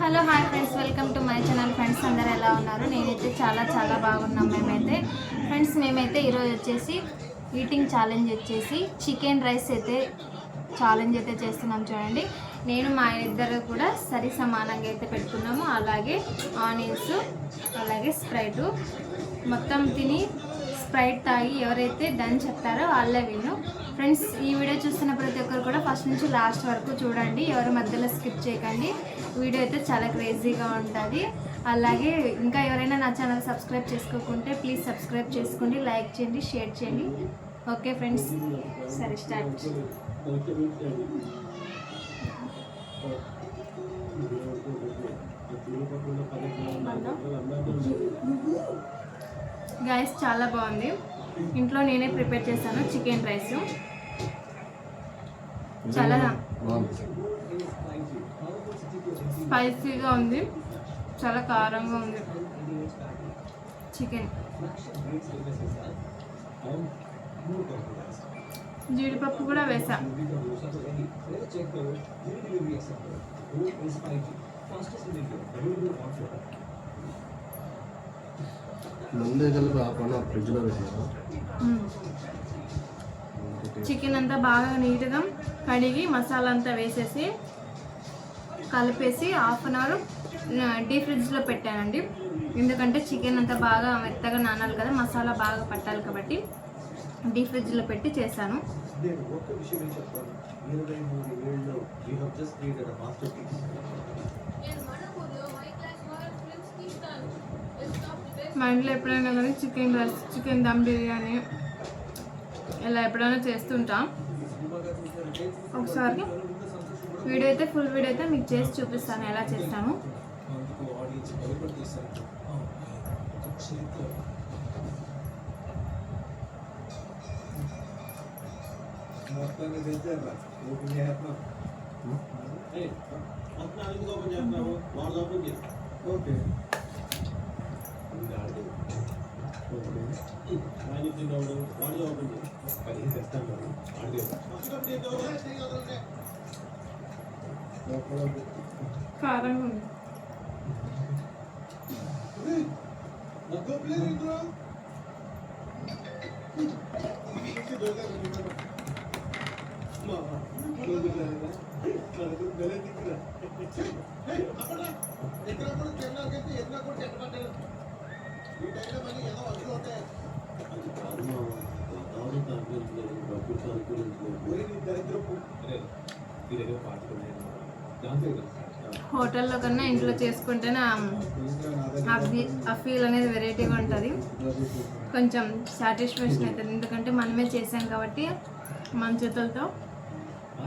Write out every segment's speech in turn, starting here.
Hello hi friends, welcome to my channel. Friends అందరూ ఎలా ఉన్నారు? నేనైతే చాలా బాగున్నాం. మేమైతే ఈరోజు వచ్చేసి ఈటింగ్ ఛాలెంజ్ వచ్చేసి చికెన్ రైస్ అయితే ఛాలెంజ్ అయితే చేస్తున్నాం. చూడండి, నేను మా ఇద్దరు కూడా సరి సమానంగా అయితే పెట్టుకున్నాము. అలాగే ఆనియన్స్, అలాగే స్ప్రైటు మొత్తం తిని స్ప్రైట్ తాగి ఎవరైతే డన్ చెప్తారో వాళ్ళే విను. ఫ్రెండ్స్, ఈ వీడియో చూస్తున్న ప్రతి ఒక్కరు కూడా ఫస్ట్ నుంచి లాస్ట్ వరకు చూడండి, ఎవరి మధ్యలో స్కిప్ చేయకండి. వీడియో అయితే చాలా క్రేజీగా ఉంటుంది. అలాగే ఇంకా ఎవరైనా నా ఛానల్ సబ్స్క్రైబ్ చేసుకోకుంటే ప్లీజ్ సబ్స్క్రైబ్ చేసుకోండి, లైక్ చేయండి, షేర్ చేయండి. ఓకే ఫ్రెండ్స్, సరే స్టార్ట్. గైస్, చాలా బాగుంది. ఇంట్లో నేనే ప్రిపేర్ చేశాను చికెన్ రైస్. చాలా స్పైసీగా ఉంది, చాలా కారంగా ఉంది చికెన్. జీడిపప్పు కూడా వేసా. చికెన్ అంతా బాగా నీట్గా కడిగి మసాలా అంతా వేసేసి కలిపేసి హాఫ్ అన్ అవర్ డీప్ ఫ్రిడ్జ్లో పెట్టానండి. ఎందుకంటే చికెన్ అంతా బాగా మెత్తగా నానాలి కదా, మసాలా బాగా పట్టాలి కాబట్టి డీప్ ఫ్రిడ్జ్లో పెట్టి చేశాను. మా ఇంట్లో ఎప్పుడైనా కానీ chicken rice, chicken dum biryani ఇలా ఎప్పుడైనా చేస్తుంటాం. ఒకసారి వీడియో అయితే ఫుల్ వీడియో అయితే మీకు చేసి చూపిస్తాను ఎలా చేస్తాను. కారంగా ఉంది. హోటల్లో కన్నా ఇంట్లో చేసుకుంటేనే ఆ ఫీల్ అనేది వెరైటీగా ఉంటుంది, కొంచెం సాటిస్ఫాక్షన్ అవుతుంది. ఎందుకంటే మనమే చేసాం కాబట్టి మన చేతులతో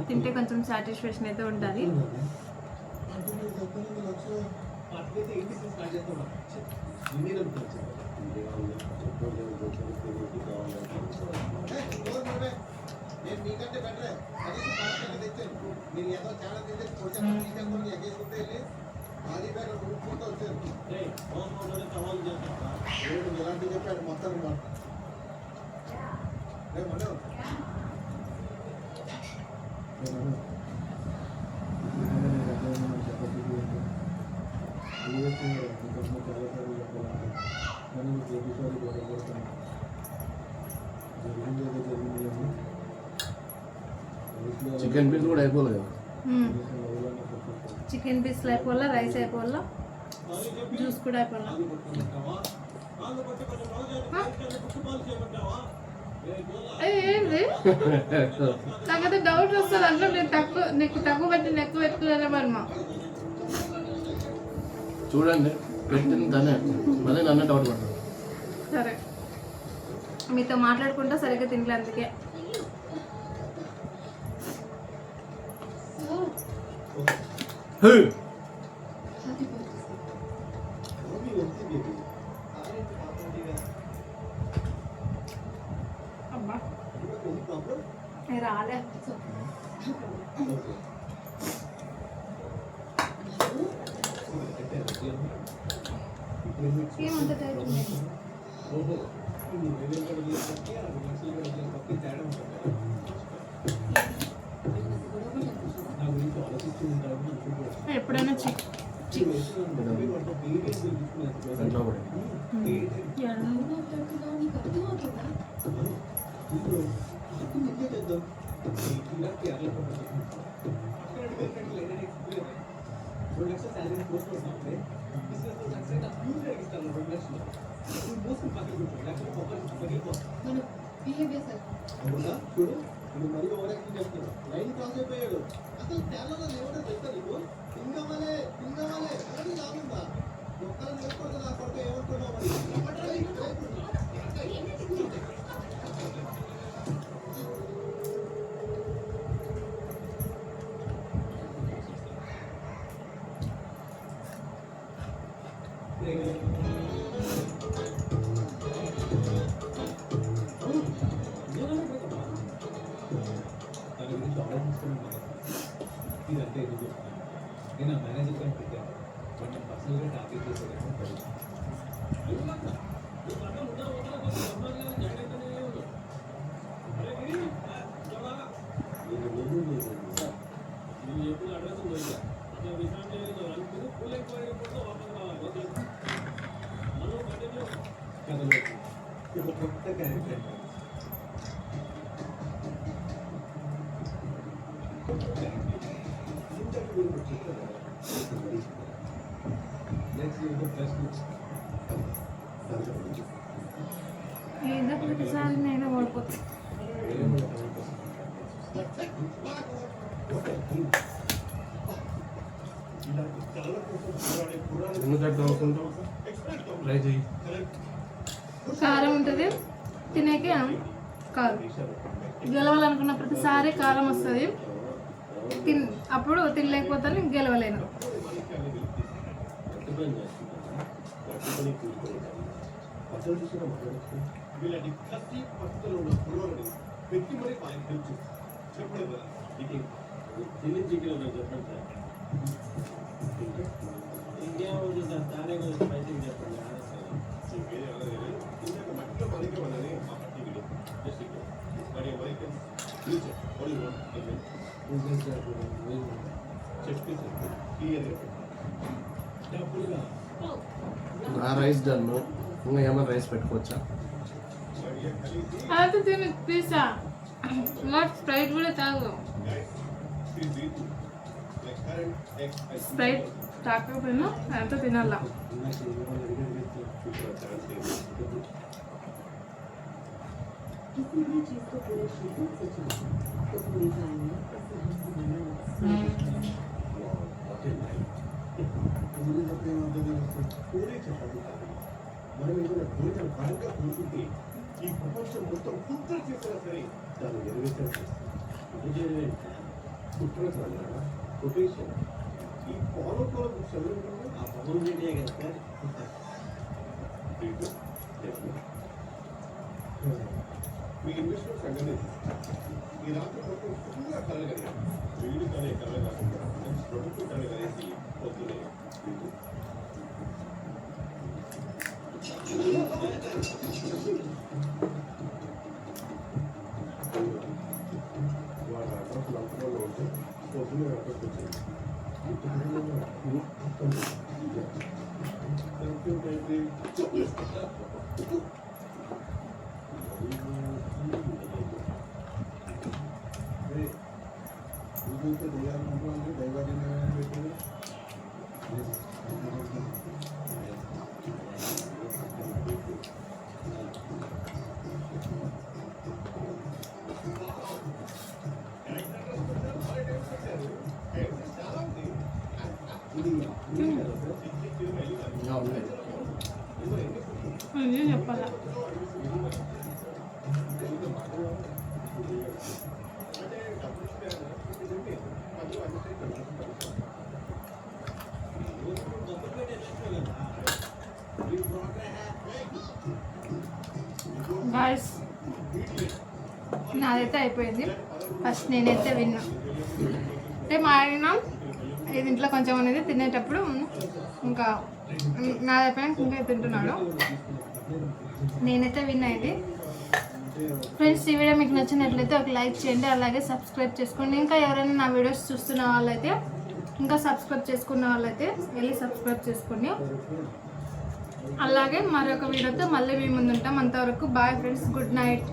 తింటే కొంచెం సాటిస్ఫాక్షన్ అయితే ఉంటుంది. చికెన్ పీస్ కూడా అయిపోలేదు కదా, చికెన్ పీస్లు అయిపోవాలా, రైస్ అయిపోవాలా, జ్యూస్ కూడా అయిపోవాలా. ఏంది నాకైతే డౌట్ వస్తుంది. అంటే నీకు తక్కువ పెట్టి ఎక్కువ పెట్టుకున్నారా మనమా? చూడండి, పెట్టింది తనే, మళ్ళీ నన్ను డౌట్ పడ్డాను. సరే, మీతో మాట్లాడుకుంటా సరిగ్గా తినలే అందుకే. అబ్బా రాలే. ఏమంత ఎప్పుడైనా ఇంట్లో కూడా చూడు ఇది మరీ ఓవర్ యాక్టింగ్ చేస్తున్నాడు. లైన్ క్రాస్ అయిపోయాడు. అసలు కేరళలో లేవడం తెలుసా నీకు? తింగమలే అలాంటి లాభందా ఒక్కరు నేర్చుకోవద్దు. నా కొడుకు ఏమంటున్నావు ఇదంటే ఎందుకు చెప్తాను? నేను ఆ మేనేజర్ కానీ పెట్టాను. బట్ నేను పర్సనల్గా టార్గెట్ చేసేదాన్ని పడుతుంది. కథలో కొత్త క్యారెక్టర్ ఏదో ప్రతిసారి నేను ఓడిపోతాను. ఎందుకంటే అవసరం ట్రై చేయి. కారం ఉంటుంది తినేకి కారం గెలవాలనుకున్న ప్రతిసారి కారం వస్తుంది. అప్పుడు తినలేకపోతాను, గెలవలేను. వీళ్ళని కత్తి పట్టుదల ఉన్న పురోగతి పెట్టి మరీ ఆయన తెలుసు చెప్పలేదు కదా. ఇది ఢిల్లీ చికెన్ చెప్పండి సార్. ఇండియా ఉంది సార్. తానే గురించి ఫైటింగ్ చెప్పండి. ఇందాక మట్టిలో మనకి వాళ్ళని మా పట్టికలు జస్ట్ మరి అమెరికన్ ఫ్యూచర్ చెప్పి క్లియర్గా డబ్బులుగా నా రైస్ డన్ను. ఇంకా ఏమైనా రైస్ పెట్టుకోవచ్చా? అయితే తిని పిజ్జా స్ప్రైట్ కూడా తాగు. స్ప్రైట్ తాకపోయినా అంతా తినాలా. మనం ఏదైనా కోరికలు బలంగా కోరుకుంటే ఈ ప్రపంచం మొత్తం కుట్ర చేసినా సరే దాన్ని నెరవేర్చాల్సి వస్తుంది. కుట్ర కొటేషన్ ఈ పాలకోల చదువుకుంటే ఆ పదవులు మీడియా కదా మీ ఇన్వెస్ట్మెంట్ సంగతి ఈ రాత్రి మొత్తం ఫుల్గా కలగలిగారు. వీడు కానీ కళ కాకుండా మంచి ప్రభుత్వం కలగలేసి పొద్దునే వాడు అడ్రస్లు అందులో ఉంటే పొద్దునే అడ్రస్ వచ్చింది. ఇంకా ఉన్నాయి. అదే చెప్పాలా. గాయస్ నాదైతే అయిపోయింది. ఫస్ట్ నేనైతే విన్నా. అంటే మా ఆయన ఇది ఇంట్లో కొంచెం అనేది తినేటప్పుడు ఇంకా నాదైపోయినా ఇంకా తింటున్నాడు. నేనైతే విన్నా ఇది. ఫ్రెండ్స్, ఈ వీడియో మీకు నచ్చినట్లయితే ఒక లైక్ చేయండి, అలాగే సబ్స్క్రైబ్ చేసుకోండి. ఇంకా ఎవరైనా నా వీడియోస్ చూస్తున్న వాళ్ళైతే ఇంకా సబ్స్క్రైబ్ చేసుకున్న వాళ్ళైతే వెళ్ళి సబ్స్క్రైబ్ చేసుకోండి. అలాగే మరొక వీడియోతో మళ్ళీ మీ ముందు ఉంటాం. అంతవరకు బాయ్ ఫ్రెండ్స్, గుడ్ నైట్.